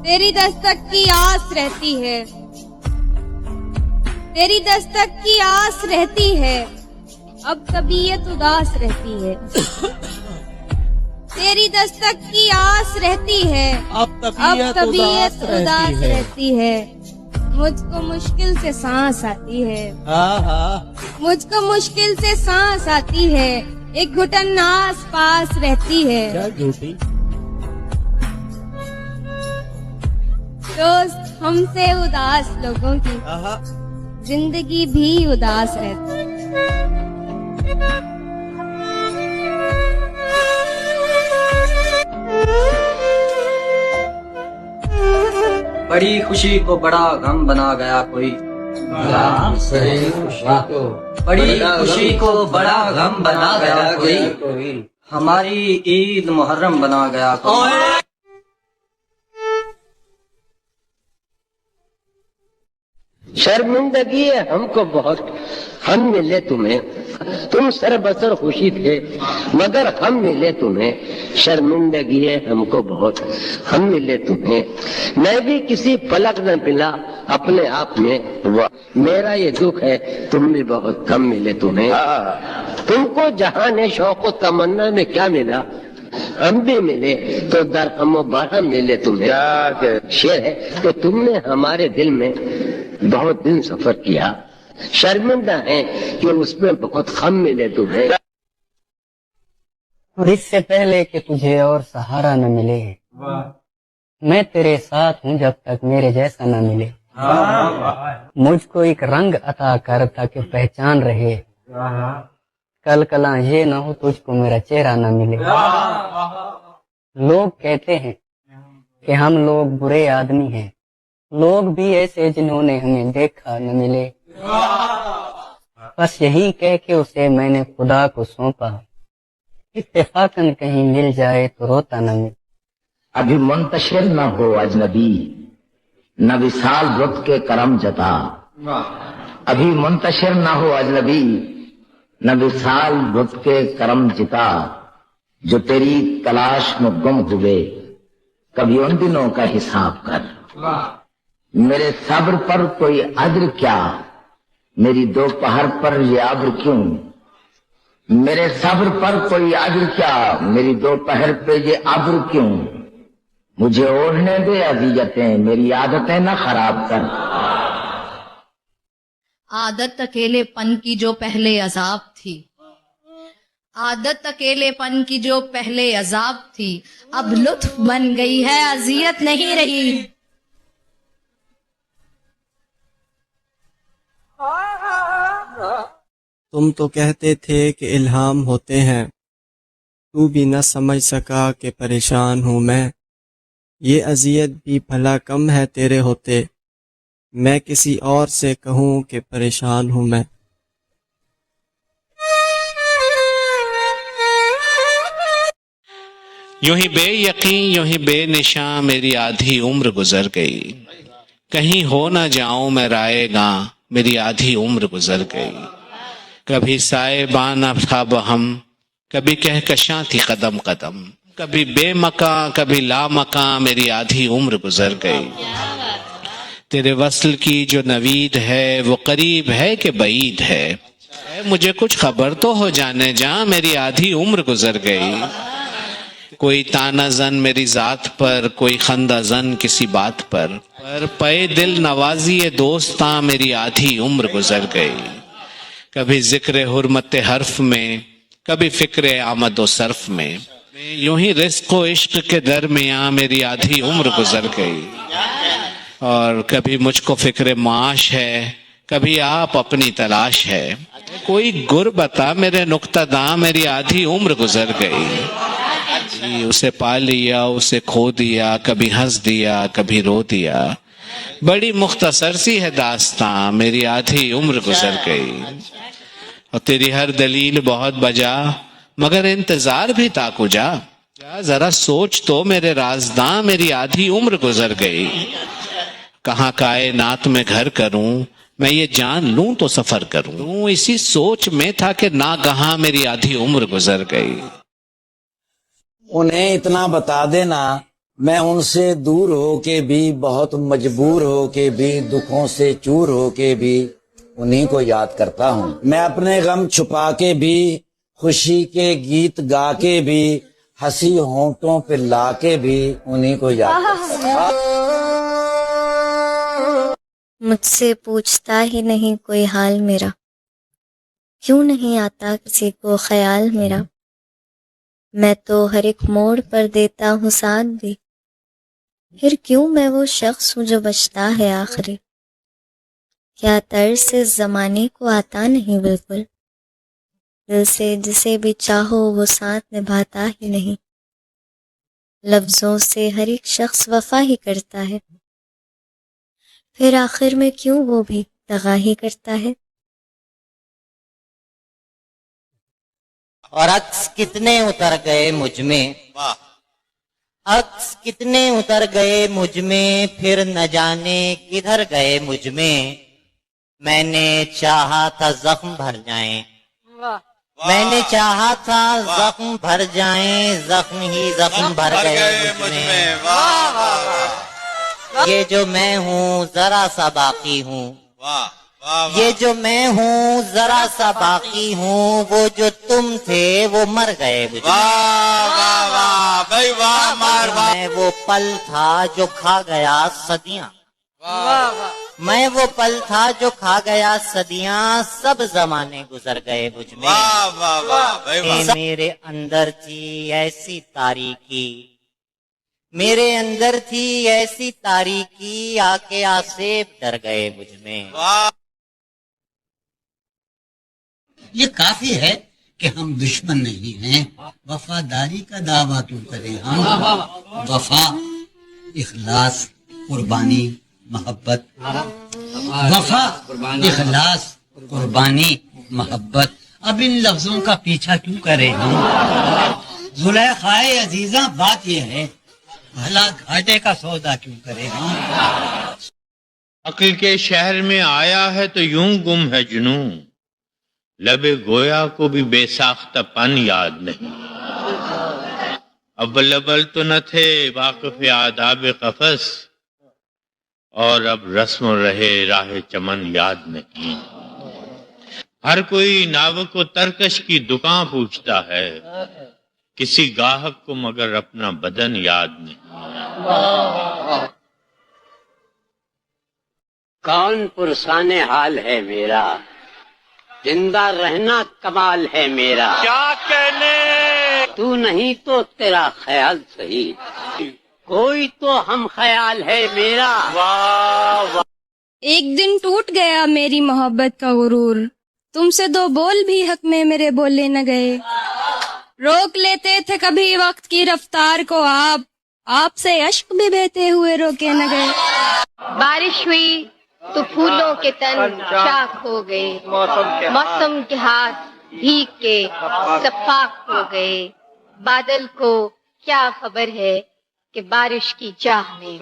तेरी दस्तक की आस रहती है, तेरी दस्तक की आस रहती है, अब तबीयत उदास रहती है। तेरी दस्तक की आस रहती है, अब तबीयत तबीयत उदास है। रहती है। मुझको मुश्किल से सांस आती है, मुझको मुश्किल से सांस आती है, एक घुटन आस पास रहती है। क्या झूठी। दोस्त, हमसे उदास लोगों की जिंदगी भी उदास रहती है। बड़ी खुशी को बड़ा गम बना गया कोई, बड़ी खुशी को बड़ा गम बना गया कोई, हमारी ईद मुहर्रम बना गया कोई। शर्मिंदगी है हमको बहुत, हम मिले तुम्हें, तुम सरबसर खुशी थे मगर हम मिले तुम्हें। शर्मिंदगी है हमको बहुत, हम मिले तुम्हें। मैं भी किसी फलक न मिला अपने आप में, मेरा ये दुख है तुम भी बहुत कम मिले तुम्हें। तुमको जहां शौक तमन्ना में क्या मिला, हम भी मिले तो दरहम बरहम मिले तुम्हें। शेर है कि तुमने हमारे दिल में बहुत दिन सफर किया, शर्मिंदा है कि उसमें बहुत कम मिले तुम्हें। और इससे पहले कि तुझे और सहारा न मिले, मैं तेरे साथ हूँ जब तक मेरे जैसा न मिले। मुझको एक रंग अता कर ताकि पहचान रहे, कल कला ये न हो तुझको मेरा चेहरा न मिले। लोग कहते हैं कि हम लोग बुरे आदमी हैं, लोग भी ऐसे जिन्होंने हमें देखा न मिले। बस यही कह के उसे मैंने खुदा को सौंपा, इत्तेफाकन कहीं मिल जाए तो रोता न मिले। अभी मुंतशिर न हो अजनबी, न विसाल रुत के करम जता। अभी मुंतशिर न हो अजनबी, न विसाल रुत के करम जिता। जो तेरी तलाश में गुम हुए, कभी उन दिनों का हिसाब कर। मेरे सब्र पर कोई अज्र क्या, मेरी दोपहर पर ये अब्र क्यों। मेरे सब्र पर कोई अज्र क्या, मेरी दोपहर पे ये अब्र क्यों। मुझे ओढ़ने दे अज़ियतें, मेरी आदतें न खराब कर। आदत अकेलेपन की जो पहले अजाब थी, आदत अकेलेपन की जो पहले अजाब थी, अब लुत्फ बन गई है, अजियत नहीं रही। तुम तो कहते थे कि इल्हाम होते हैं, तू भी न समझ सका कि परेशान हूँ मैं। ये अजियत भी भला कम है तेरे होते, मैं किसी और से कहूँ कि परेशान हूँ मैं। यूं ही बेयकीन यूं ही बेनिशां मेरी आधी उम्र गुजर गई। कहीं हो ना जाऊं मैं रायगा, मेरी आधी उम्र गुजर गई। कभी साएबान था बहम, कभी कहकशां थी कदम कदम। कभी बेमका कभी लामका, मेरी आधी उम्र गुजर गई। तेरे वस्ल की जो नवीद है वो करीब है कि बईद है। मुझे कुछ खबर तो हो जाने जा, मेरी आधी उम्र गुजर गई। कोई ताना जन मेरी जात पर, कोई खंदा जन किसी बात पर पे दिल नवाजी दोस्ता, मेरी आधी उम्र गुजर गई। कभी जिक्र हुर्मत हर्फ में, कभी फिक्र आमद सर्फ में, यूं ही रिस्क व इश्क के दरमियां मेरी आधी उम्र गुजर गई। और कभी मुझको फिक्र माश है, कभी आप अपनी तलाश है। कोई गुर बता मेरे नुक्तादा, मेरी आधी उम्र गुजर गई। उसे पा लिया उसे खो दिया, कभी हंस दिया कभी रो दिया। बड़ी मुख्तसर सी है दास्तां, मेरी आधी उम्र गुजर गई। और तेरी हर दलील बहुत बजा, मगर इंतजार भी ताकुजा। जरा सोच तो मेरे राजदां, मेरी आधी उम्र गुजर गई। कहाँ कायनात में घर करूं, मैं ये जान लूं तो सफर करूं। इसी सोच में था कि नागहां मेरी आधी उम्र गुजर गई। उन्हें इतना बता देना میں ان سے دور ہو کے بھی، بہت مجبور ہو کے بھی، دکھوں سے چور ہو کے بھی انہی کو یاد کرتا ہوں. میں اپنے غم چھپا کے بھی، خوشی کے گیت گا کے بھی، ہنسی ہونٹوں پہ لا کے بھی انہی کو یاد کرتا ہوں. مجھ سے پوچھتا ہی نہیں کوئی حال میرا، کیوں نہیں آتا کسی کو خیال میرا. میں تو ہر ایک موڑ پر دیتا ہوں ساتھ بھی، پھر کیوں میں وہ شخص ہوں جو بچتا ہے آخری. کیا طرز سے زمانے کو آتا نہیں بالکل، دل سے جسے بھی چاہو وہ ساتھ نبھاتا ہی نہیں. لفظوں سے ہر ایک شخص وفا ہی کرتا ہے، پھر آخر میں کیوں وہ بھی دغا ہی کرتا ہے. اور عکس کتنے اتر گئے مجھ میں، عکس کتنے اتر گئے مجھ میں، پھر نہ جانے کدھر گئے مجھ میں. میں نے چاہا تھا زخم بھر جائیں، میں نے چاہا تھا زخم بھر جائیں، زخم ہی زخم بھر گئے مجھ میں. یہ جو میں ہوں ذرا سا باقی ہوں، یہ جو میں ہوں ذرا سا باقی ہوں، وہ جو تم تھے وہ مر گئے مجھ میں. میں وہ پل تھا جو کھا گیا صدیاں، میں وہ پل تھا جو کھا گیا صدیاں، سب زمانے گزر گئے مجھ میں. میرے اندر تھی ایسی تاریکی، میرے اندر تھی ایسی تاریکی، آ کے آصف ڈر گئے مجھ میں. یہ کافی ہے کہ ہم دشمن نہیں ہیں، وفاداری کا دعویٰ تو کریں ہم. وفا، اخلاص، قربانی، محبت. وفا، اخلاص، قربانی، محبت. اب ان لفظوں کا پیچھا کیوں کریں ہم؟ زلیخائے عزیزاں بات یہ ہے، بھلا گھاٹے کا سودا کیوں کریں ہم؟ عقل کے شہر میں آیا ہے تو یوں گم ہے جنوں، لب گویا کو بھی بے ساختہ پن یاد نہیں. اول تو نہ تھے واقف آداب قفس، اور اب رسم و رہے راہ چمن یاد نہیں. ہر کوئی ناوک و ترکش کی دکان پوچھتا ہے، کسی گاہک کو مگر اپنا بدن یاد نہیں. کون پرسان حال ہے میرا، زندہ رہنا کمال ہے میرا. کیا کہنے تو نہیں تو تیرا خیال صحیح، کوئی تو ہم خیال ہے میرا. ایک دن ٹوٹ گیا میری محبت کا غرور، تم سے دو بول بھی حق میں میرے بولے نہ گئے. روک لیتے تھے کبھی وقت کی رفتار کو آپ سے اشک بھی بہتے ہوئے روکے نہ گئے. بارش ہوئی تو پھولوں کے تن چاک ہو گئے، موسم کے ہاتھ بھیگ کے صفاق ہو گئے. بادل کو کیا خبر ہے کہ بارش کی چاہ میں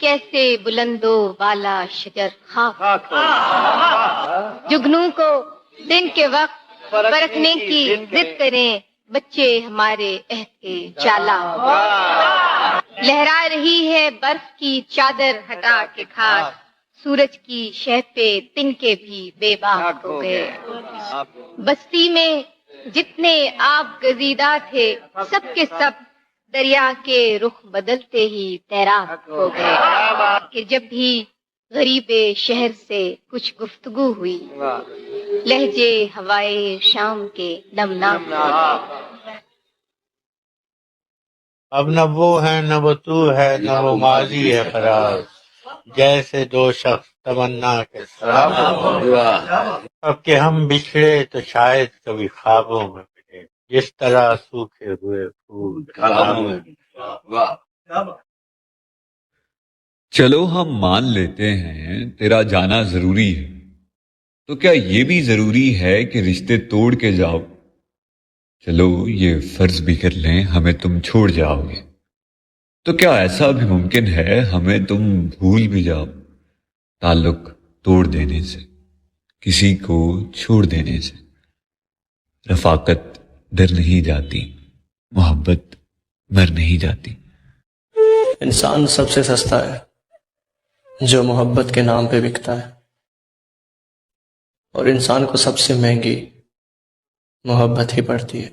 کیسے بلند و بالا شجر خاک ہو گئے. جگنوں کو دن کے وقت پرکھنے کی ضد کریں، بچے ہمارے عہد کے چالا ہو گئے. لہرا رہی ہے برف کی چادر ہٹا کے کھاک، سورج کی شہ پہ تنکے بھی بے باک ہو گئے. بستی میں جتنے آب گزیدہ تھے سب کے سب دریا کے رخ بدلتے ہی تیراک ہو گئے. کہ جب بھی غریب شہر سے کچھ گفتگو ہوئی، لہجے ہوائے شام کے نمناک ہو گئے. اب نہ وہ ہے نہ وہ تو ہے، نہ وہ ماضی ہے فراز، جیسے دو شخص تمنا کے سراب. اب کہ ہم بچھڑے تو شاید کبھی خوابوں میں ملے، جس طرح سوکھے ہوئے پھول. چلو ہم مان لیتے ہیں تیرا جانا ضروری ہے، تو کیا یہ بھی ضروری ہے کہ رشتے توڑ کے جاؤ؟ چلو یہ فرض بھی کر لیں ہمیں تم چھوڑ جاؤ گے، تو کیا ایسا بھی ممکن ہے ہمیں تم بھول بھی جاؤ؟ تعلق توڑ دینے سے، کسی کو چھوڑ دینے سے، رفاقت ڈر نہیں جاتی، محبت مر نہیں جاتی. انسان سب سے سستا ہے جو محبت کے نام پہ بکتا ہے، اور انسان کو سب سے مہنگی محبت ہی پڑتی ہے۔